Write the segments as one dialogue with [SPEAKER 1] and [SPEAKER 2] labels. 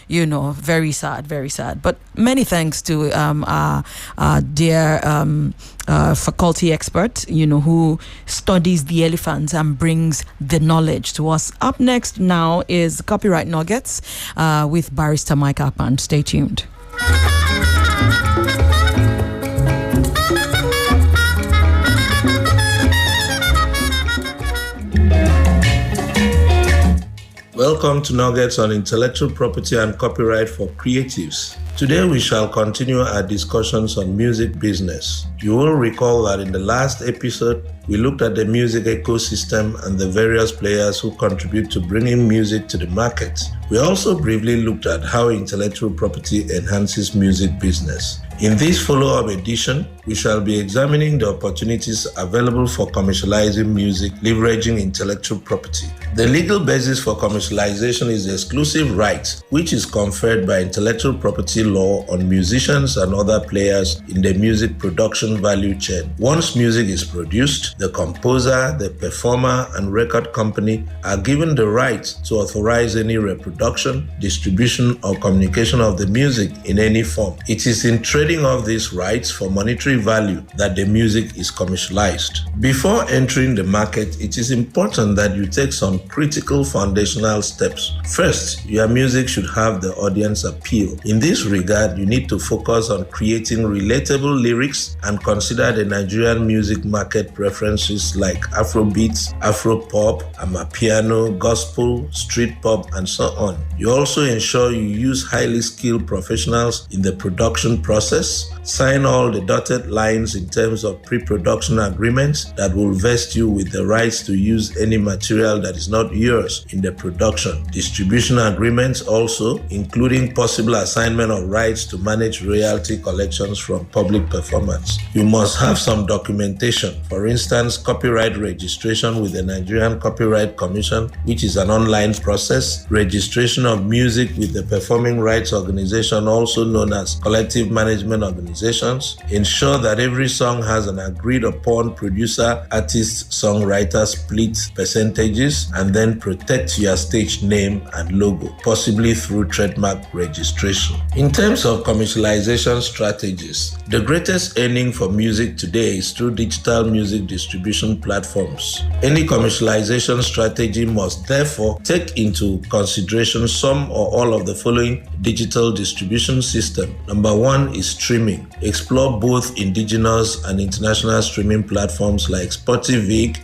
[SPEAKER 1] Very sad, very sad. But many thanks to our dear faculty expert, who studies the elephants and brings the knowledge to us. Up next now is Copyright Nuggets with Barrister Mike Akpan. Stay tuned.
[SPEAKER 2] Welcome to Nuggets on Intellectual Property and Copyright for Creatives. Today we shall continue our discussions on music business. You will recall that in the last episode, we looked at the music ecosystem and the various players who contribute to bringing music to the market. We also briefly looked at how intellectual property enhances music business. In this follow-up edition, we shall be examining the opportunities available for commercializing music, leveraging intellectual property. The legal basis for commercialization is the exclusive right, which is conferred by intellectual property law on musicians and other players in the music production value chain. Once music is produced, the composer, the performer, and record company are given the right to authorize any reproduction, distribution, or communication of the music in any form. It is in trading of these rights for monetary value that the music is commercialized. Before entering the market, it is important that you take some critical foundational steps. First, your music should have the audience appeal. In this regard, you need to focus on creating relatable lyrics and consider the Nigerian music market preferences like Afrobeats, Afropop, Amapiano, gospel, street pop, and so on. You also ensure you use highly skilled professionals in the production process. Sign all the dotted lines in terms of pre-production agreements that will vest you with the rights to use any material that is not yours in the production. Distribution agreements also, including possible assignment of rights to manage royalty collections from public performance. You must have some documentation, for instance, copyright registration with the Nigerian Copyright Commission, which is an online process, registration of music with the Performing Rights Organization, also known as Collective Management Organizations. Ensure that every song has an agreed upon producer, artist, songwriter split percentages, and then protect your stage name and logo, possibly through trademark registration. In terms of commercialization strategies, the greatest earning for music today is through digital music distribution platforms. Any commercialization strategy must therefore take into consideration some or all of the following digital distribution system. Number one is streaming. Explore both indigenous and international streaming platforms like Spotify,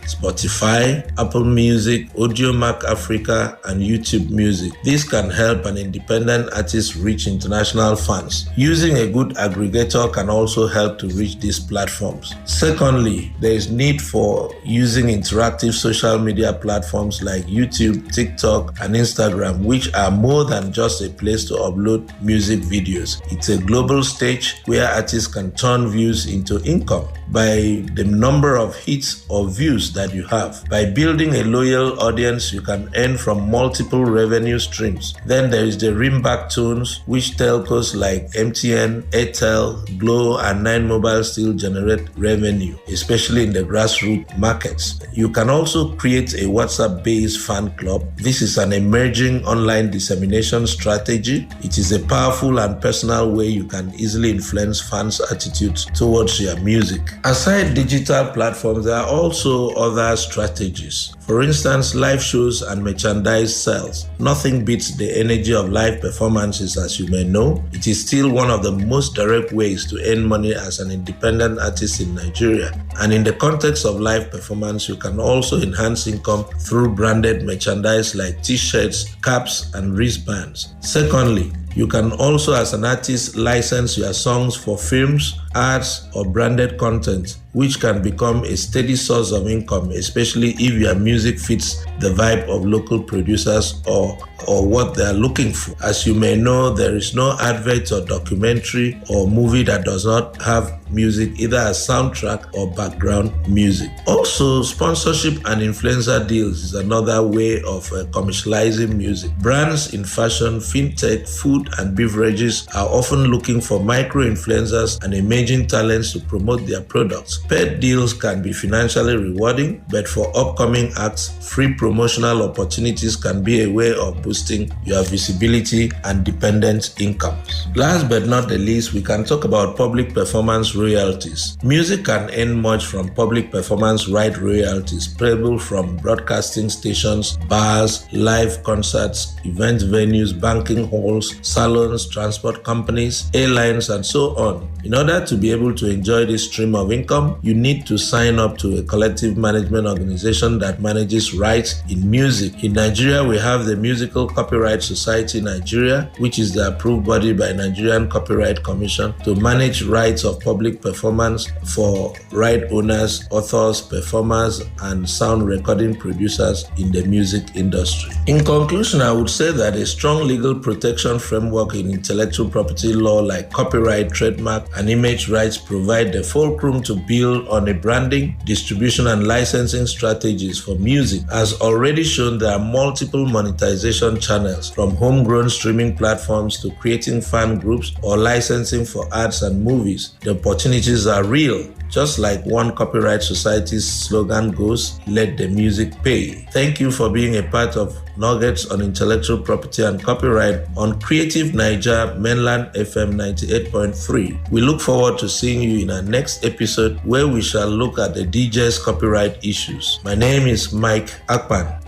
[SPEAKER 2] Apple Music, Audiomack Africa, and YouTube Music. This can help an independent artist reach international fans. Using a good aggregator can also help to reach these platforms. Secondly, there is need for using interactive social media platforms like YouTube, TikTok, and Instagram, which are more than just a place to upload music videos. It's a global stage where artists can turn views into income by the number of hits or views that you have. By building a loyal audience, you can earn from multiple revenue streams. Then there is the ringback tunes, which telcos like MTN, Airtel, Glo, and 9Mobile still generate revenue, especially in the grassroots markets. You can also create a WhatsApp-based fan club. This is an emerging online dissemination strategy. It is a powerful and personal way you can easily influence fans' attitudes towards your music. Aside digital platforms, there are also other strategies. For instance, live shows and merchandise sales. Nothing beats the energy of live performances, as you may know. It is still one of the most direct ways to earn money as an independent artist in Nigeria. And in the context of live performance, you can also enhance income through branded merchandise like t-shirts, caps, and wristbands. Secondly, you can also, as an artist, license your songs for films, ads, or branded content, which can become a steady source of income, especially if your music fits the vibe of local producers or what they are looking for. As you may know, there is no advert or documentary or movie that does not have music either as soundtrack or background music. Also, sponsorship and influencer deals is another way of commercializing music. Brands in fashion, fintech, food, and beverages are often looking for micro-influencers and a major managing talents to promote their products. Paid deals can be financially rewarding, but for upcoming acts, free promotional opportunities can be a way of boosting your visibility and dependent incomes. Last but not the least, we can talk about public performance royalties. Music can earn much from public performance right royalties payable from broadcasting stations, bars, live concerts, event venues, banking halls, salons, transport companies, airlines, and so on. In order to be able to enjoy this stream of income, you need to sign up to a collective management organization that manages rights in music. In Nigeria, we have the Musical Copyright Society Nigeria, which is the approved body by Nigerian Copyright Commission to manage rights of public performance for right owners, authors, performers, and sound recording producers in the music industry. In conclusion, I would say that a strong legal protection framework in intellectual property law like copyright, trademark, and image rights provide the fulcrum to build on a branding, distribution, and licensing strategies for music. As already shown, there are multiple monetization channels, from homegrown streaming platforms to creating fan groups or licensing for ads and movies. The opportunities are real. Just like One Copyright Society's slogan goes, let the music pay. Thank you for being a part of Nuggets on Intellectual Property and Copyright on Creative Naija Mainland FM 98.3. We look forward to seeing you in our next episode where we shall look at the DJ's copyright issues. My name is Mike Akpan.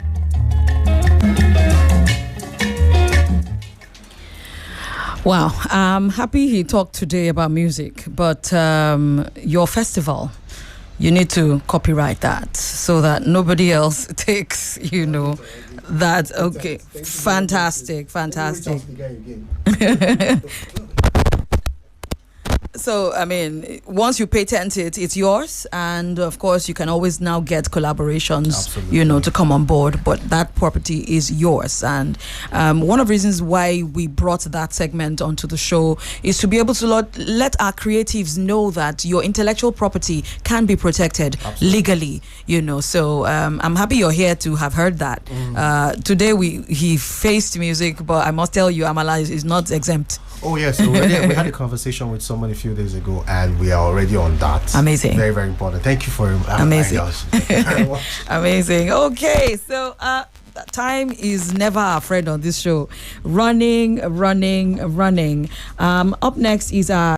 [SPEAKER 1] Wow, I'm happy he talked today about music, but your festival, you need to copyright that so that nobody else takes, that. Okay, fantastic. So, I mean, once you patent it, it's yours. And of course, you can always now get collaborations,
[SPEAKER 3] Absolutely.
[SPEAKER 1] To come on board. But that property is yours. And one of the reasons why we brought that segment onto the show is to be able to let our creatives know that your intellectual property can be protected legally, So I'm happy you're here to have heard that. Today, he faced music, but I must tell you, Amala is not exempt.
[SPEAKER 3] Oh yes, we had a conversation with someone a few days ago, and we are already on that.
[SPEAKER 1] Amazing.
[SPEAKER 3] Very, very important. Thank you for
[SPEAKER 1] amazing.
[SPEAKER 3] Thank you very much.
[SPEAKER 1] Amazing. Okay, so time is never our friend on this show. Running. Up next is our